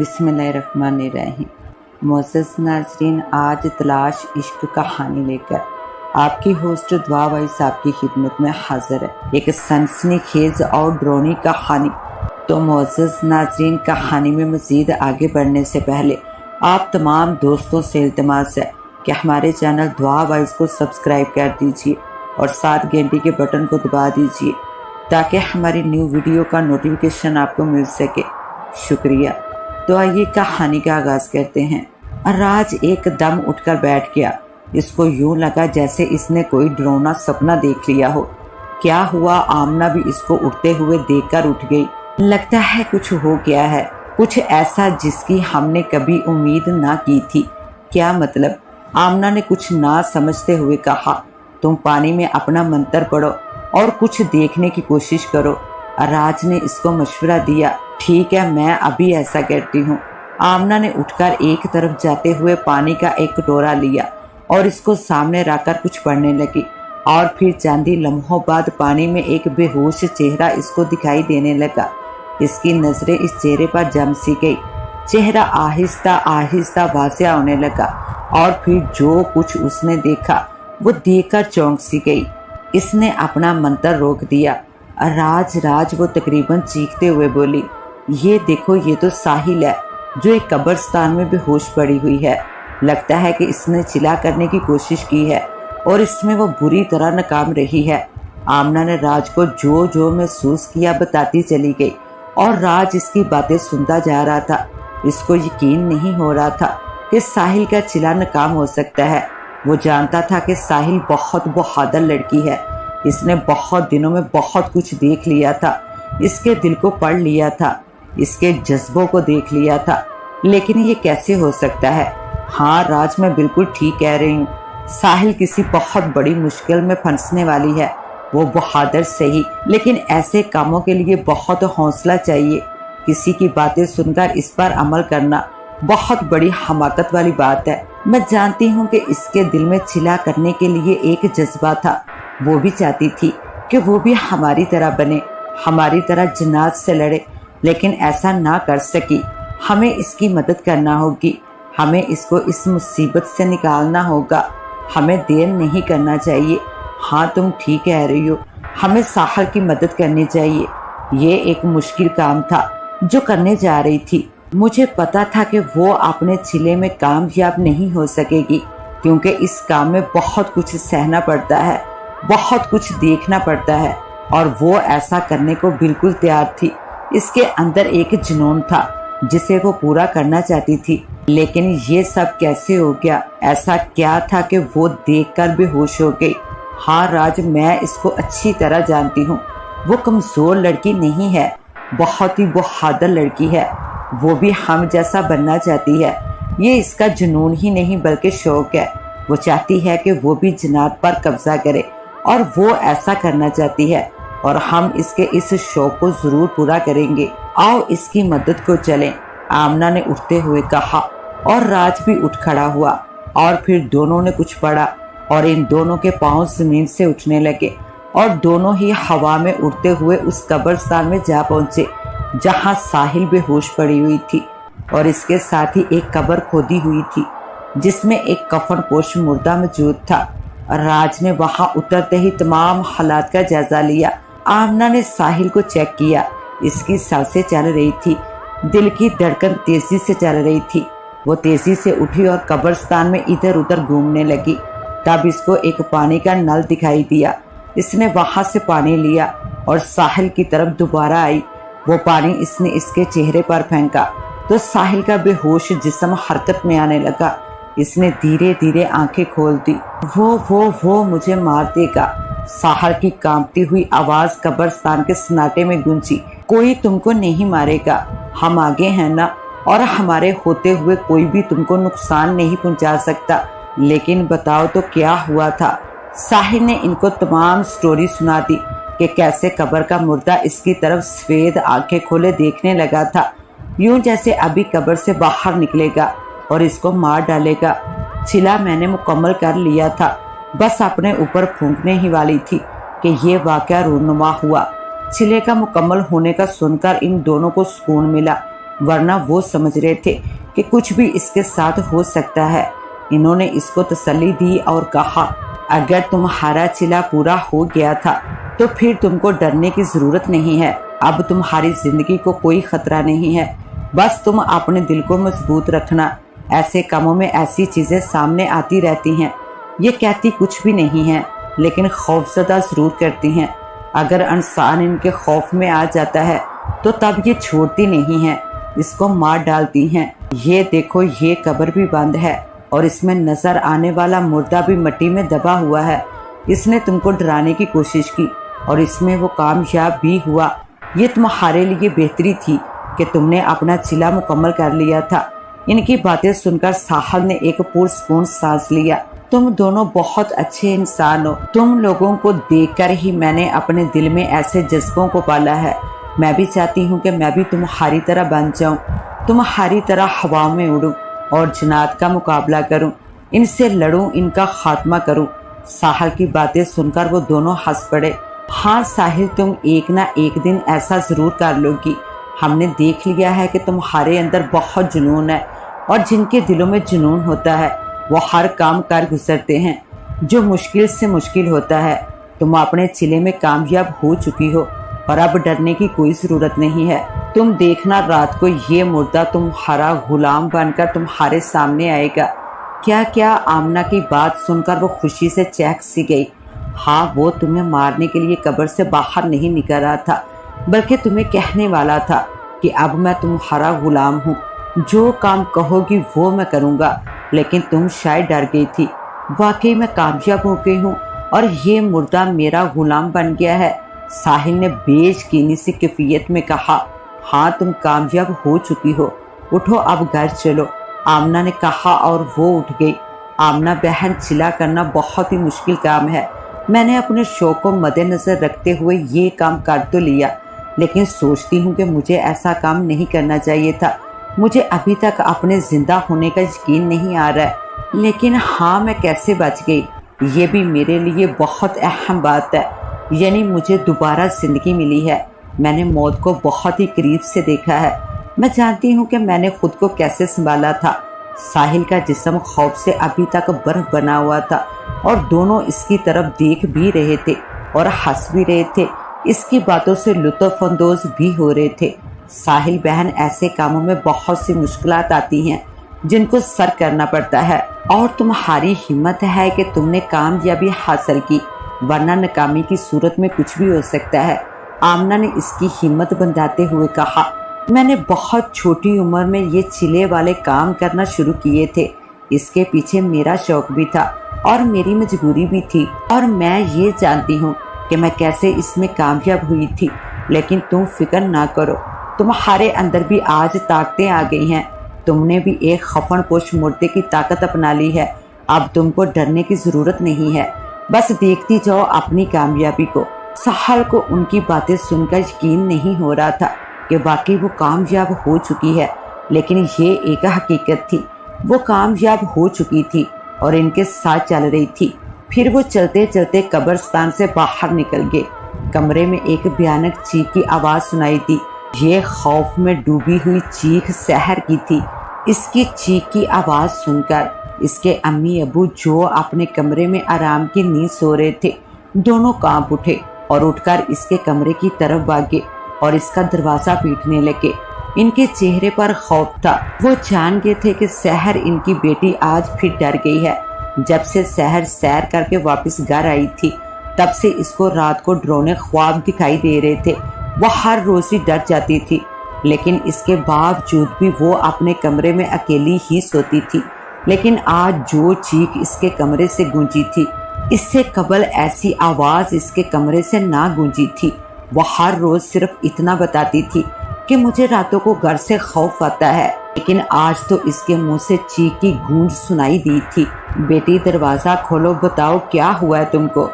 बिस्मिल्लाहिर्रहमानिर्रहीम। मुअज़्ज़ज़ नाज़रीन, आज तलाश इश्क कहानी लेकर आपकी होस्ट दुआ वाइस आपकी खिदमत में हाजिर है। एक सनसनीखेज और डरावनी कहानी। तो मुअज़्ज़ज़ नाज़रीन, कहानी में मज़ीद आगे बढ़ने से पहले आप तमाम दोस्तों से इल्तिमास है कि हमारे चैनल दुआ वाइस को सब्सक्राइब कर दीजिए और साथ घंटी के बटन को दबा दीजिए ताकि हमारी न्यू वीडियो का नोटिफिकेशन आपको मिल सके। शुक्रिया। तो आइए कहानी का आगाज करते हैं। राज एकदम उठकर बैठ गया। इसको यूं लगा जैसे इसने कोई डरावना सपना देख लिया हो। क्या हुआ? आमना भी इसको उठते हुए देखकर उठ गई। लगता है कुछ हो गया है, कुछ ऐसा जिसकी हमने कभी उम्मीद ना की थी। क्या मतलब? आमना ने कुछ ना समझते हुए कहा, तुम पानी में अपना मंत्र पढ़ो और कुछ देखने की कोशिश करो। राज ने इसको मशवरा दिया। ठीक है, मैं अभी ऐसा करती हूँ। आमना ने उठकर एक तरफ जाते हुए पानी का एक कटोरा लिया और इसको सामने रखकर कुछ पढ़ने लगी। और फिर चंद ही लम्हों बाद पानी में एक बेहोश चेहरा इसको दिखाई देने लगा। इसकी नजरें इस चेहरे पर जम सी गई। चेहरा आहिस्ता आहिस्ता वाज़िह होने लगा और फिर जो कुछ उसने देखा वो देखकर चौंक सी गई। इसने अपना मंत्र रोक दिया। राज वो तकरीबन चीखते हुए बोली, ये देखो, ये तो साहिल है जो एक कब्रिस्तान में बेहोश पड़ी हुई है। लगता है कि इसने चिल्ला करने की कोशिश की है और इसमें वो बुरी तरह नाकाम रही है। आमना ने राज को जो जो महसूस किया बताती चली गई और राज इसकी बातें सुनता जा रहा था। इसको यकीन नहीं हो रहा था कि साहिल का चिल्ला नाकाम हो सकता है। वो जानता था कि साहिल बहुत बहादुर लड़की है। इसने बहुत दिनों में बहुत कुछ देख लिया था। इसके दिल को पढ़ लिया था, इसके जज्बों को देख लिया था। लेकिन ये कैसे हो सकता है? हाँ राज, मैं बिल्कुल ठीक कह रही हूँ। साहिल किसी बहुत बड़ी मुश्किल में फंसने वाली है। वो बहादुर सही, लेकिन ऐसे कामों के लिए बहुत हौसला चाहिए। किसी की बातें सुनकर इस पर अमल करना बहुत बड़ी हमाकत वाली बात है। मैं जानती हूँ कि इसके दिल में चिल्ला करने के लिए एक जज्बा था। वो भी चाहती थी कि वो भी हमारी तरह बने, हमारी तरह जिन्नात से लड़े, लेकिन ऐसा ना कर सकी। हमें इसकी मदद करना होगी। हमें इसको इस मुसीबत से निकालना होगा। हमें देर नहीं करना चाहिए। हाँ, तुम ठीक कह रही हो, हमें साहिल की मदद करनी चाहिए। ये एक मुश्किल काम था जो करने जा रही थी। मुझे पता था कि वो अपने चिल्ले में कामयाब नहीं हो सकेगी, क्योंकि इस काम में बहुत कुछ सहना पड़ता है, बहुत कुछ देखना पड़ता है, और वो ऐसा करने को बिल्कुल तैयार थी। इसके अंदर एक जुनून था जिसे वो पूरा करना चाहती थी। लेकिन ये सब कैसे हो गया? ऐसा क्या था कि वो देखकर बेहोश हो गई? हाँ राज, मैं इसको अच्छी तरह जानती हूँ। वो कमजोर लड़की नहीं है, बहुत ही बहादुर लड़की है। वो भी हम जैसा बनना चाहती है। ये इसका जुनून ही नहीं बल्कि शौक है। वो चाहती है कि वो भी जिन्नात पर कब्जा करे, और वो ऐसा करना चाहती है, और हम इसके इस शौक को जरूर पूरा करेंगे। आओ इसकी मदद को चलें। आमना ने उठते हुए कहा, और राज भी उठ खड़ा हुआ। और फिर दोनों ने कुछ पढ़ा और इन दोनों के पांव जमीन से उठने लगे और दोनों ही हवा में उड़ते हुए उस कब्रिस्तान में जा पहुंचे जहां साहिल बेहोश पड़ी हुई थी। और इसके साथ ही एक कब्र खोदी हुई थी जिसमें एक कफन पोश मुर्दा मौजूद था। राज ने वहां उतरते ही तमाम हालात का जायजा लिया। आमना ने साहिल को चेक किया। इसकी सांसें चल रही थी, दिल की धड़कन तेजी से चल रही थी। वो तेजी से उठी और कब्रिस्तान में इधर उधर घूमने लगी। तब इसको एक पानी का नल दिखाई दिया। इसने वहां से पानी लिया और साहिल की तरफ दोबारा आई। वो पानी इसने इसके चेहरे पर फेंका तो साहिल का बेहोश जिस्म हरकत में आने लगा। इसने धीरे धीरे आंखें खोल दी। वो मुझे मार देगा। साहिल की कांपती हुई आवाज कब्रिस्तान के सन्नाटे में गूंजी। कोई तुमको नहीं मारेगा, हम आगे हैं ना, और हमारे होते हुए कोई भी तुमको नुकसान नहीं पहुंचा सकता। लेकिन बताओ तो क्या हुआ था? साहिल ने इनको तमाम स्टोरी सुना दी कि कैसे कब्र का मुर्दा इसकी तरफ सफेद आंखें खोले देखने लगा था, यूं जैसे अभी कब्र से बाहर निकलेगा और इसको मार डालेगा। चिल्ला मैंने मुकम्मल कर लिया था, बस अपने ऊपर फूंकने ही वाली थी कि ये वाकया रूनुमा हुआ। चिल्ले का मुकम्मल होने का सुनकर इन दोनों को सुकून मिला। ورنہ وہ سمجھ رہے تھے کہ کچھ بھی اس کے ساتھ ہو سکتا ہے۔ انہوں نے اس کو تسلی دی اور کہا اگر تمہارا چلا پورا ہو گیا تھا تو پھر تم کو ڈرنے کی ضرورت نہیں ہے۔ اب تمہاری زندگی کو کوئی خطرہ نہیں ہے، بس تم اپنے دل کو مضبوط رکھنا۔ ایسے کاموں میں ایسی چیزیں سامنے آتی رہتی ہیں، یہ کہتی کچھ بھی نہیں ہے لیکن خوفزدہ ضرور کرتی ہیں۔ اگر انسان ان کے خوف میں آ جاتا ہے تو تب یہ چھوڑتی نہیں ہیں، اس کو مار ڈالتی ہیں۔ یہ دیکھو یہ قبر بھی بند ہے اور اس میں نظر آنے والا مردہ بھی مٹی میں دبا ہوا ہے۔ اس نے تم کو ڈرانے کی کوشش کی اور اس میں وہ کامیاب بھی ہوا۔ یہ تمہارے لیے بہتری تھی کہ تم نے اپنا چلا مکمل کر لیا تھا۔ ان کی باتیں سن کر ساحل نے ایک پرسکون سانس لیا۔ تم دونوں بہت اچھے انسان ہو، تم لوگوں کو دیکھ کر ہی میں نے اپنے دل میں ایسے جذبوں کو پالا ہے۔ میں بھی چاہتی ہوں کہ میں بھی تمہاری طرح بن جاؤں، تمہاری طرح ہوا میں اڑوں اور جنات کا مقابلہ کروں، ان سے لڑوں، ان کا خاتمہ کروں۔ ساحل کی باتیں سن کر وہ دونوں ہنس پڑے۔ ہاں ساحل، تم ایک نہ ایک دن ایسا ضرور کر لو گی۔ ہم نے دیکھ لیا ہے کہ تمہارے اندر بہت جنون ہے، اور جن کے دلوں میں جنون ہوتا ہے وہ ہر کام کر گزرتے ہیں جو مشکل سے مشکل ہوتا ہے۔ تم اپنے چلے میں کامیاب ہو چکی ہو اور اب ڈرنے کی کوئی ضرورت نہیں ہے۔ تم دیکھنا رات کو یہ مردہ تمہارا غلام بن کر تمہارے سامنے آئے گا۔ کیا آمنہ کی بات سن کر وہ خوشی سے چہک سی گئی۔ ہاں، وہ تمہیں مارنے کے لیے قبر سے باہر نہیں نکل رہا تھا، بلکہ تمہیں کہنے والا تھا کہ اب میں تمہارا غلام ہوں، جو کام کہو گی وہ میں کروں گا۔ لیکن تم شاید ڈر گئی تھی۔ واقعی میں کامیاب ہو گئی ہوں اور یہ مردہ میرا غلام بن گیا ہے۔ ساحل نے بے یقینی سی کیفیت میں کہا ہاں، تم کامیاب ہو چکی ہو، اٹھو اب گھر چلو۔ آمنہ نے کہا اور وہ اٹھ گئی۔ آمنہ بہن، چلا کرنا بہت ہی مشکل کام ہے۔ میں نے اپنے شوق کو مد نظر رکھتے ہوئے یہ کام کر تو لیا، لیکن سوچتی ہوں کہ مجھے ایسا کام نہیں کرنا چاہیے تھا۔ مجھے ابھی تک اپنے زندہ ہونے کا یقین نہیں آ رہا ہے، لیکن ہاں، میں کیسے بچ گئی یہ بھی میرے لیے بہت اہم بات ہے۔ یعنی مجھے دوبارہ زندگی ملی ہے۔ میں نے موت کو بہت ہی قریب سے دیکھا ہے۔ میں جانتی ہوں کہ میں نے خود کو کیسے سنبھالا تھا۔ ساحل کا جسم خوف سے ابھی تک برف بنا ہوا تھا اور دونوں اس کی طرف دیکھ بھی رہے تھے اور ہنس بھی رہے تھے، اس کی باتوں سے لطف اندوز بھی ہو رہے تھے۔ ساحل بہن، ایسے کاموں میں بہت سی مشکلات آتی ہیں جن کو سر کرنا پڑتا ہے، اور تمہاری ہمت ہے کہ تم نے کامیابی حاصل کی، ورنہ ناکامی کی صورت میں کچھ بھی ہو سکتا ہے۔ آمنہ نے اس کی ہمت بندھاتے ہوئے کہا میں نے بہت چھوٹی عمر میں یہ چلے والے کام کرنا شروع کیے تھے۔ اس کے پیچھے میرا شوق بھی تھا اور میری مجبوری بھی تھی، اور میں یہ جانتی ہوں کہ میں کیسے اس میں کامیاب ہوئی تھی۔ لیکن تم فکر نہ کرو، تمہارے اندر بھی آج طاقتیں آ گئی ہیں۔ تم نے بھی ایک خفن پوش مردے کی طاقت اپنا لی ہے۔ اب تم کو ڈرنے کی ضرورت نہیں ہے، بس دیکھتی جاؤ اپنی کامیابی کو۔ ساحل کو ان کی باتیں سن کر یقین نہیں ہو رہا تھا کہ واقعی وہ کامیاب ہو چکی ہے، لیکن یہ ایک حقیقت تھی، وہ کامیاب ہو چکی تھی اور ان کے ساتھ چل رہی تھی۔ پھر وہ چلتے چلتے قبرستان سے باہر نکل گئے۔ کمرے میں ایک بھیانک چیخ کی آواز سنائی دی۔ یہ خوف میں ڈوبی ہوئی چیخ سحر کی تھی۔ اس کی چیخ کی آواز سن کر اس کے امی ابو جو اپنے کمرے میں آرام کی نیند سو رہے تھے، دونوں کانپ اٹھے اور اٹھ کر اس کے کمرے کی طرف بھاگے اور اس کا دروازہ پیٹنے لگے۔ ان کے چہرے پر خوف تھا۔ وہ جان گئے تھے کہ سحر ان کی بیٹی آج پھر ڈر گئی ہے۔ جب سے سحر سیر کر کے واپس گھر آئی تھی، تب سے اس کو رات کو ڈرونے خواب دکھائی دے رہے تھے۔ وہ ہر روز ہی ڈر جاتی تھی، لیکن اس کے باوجود بھی وہ اپنے کمرے میں اکیلی ہی سوتی تھی۔ لیکن آج جو چیخ اس کے کمرے سے گونجی تھی، اس سے قبل ایسی آواز اس کے کمرے سے نہ گونجی تھی۔ وہ ہر روز صرف اتنا بتاتی تھی کہ مجھے راتوں کو گھر سے خوف آتا ہے، لیکن آج تو اس کے منہ سے چیخ کی گونج سنائی دی تھی۔ بیٹی، دروازہ کھولو، بتاؤ کیا ہوا ہے تم کو؟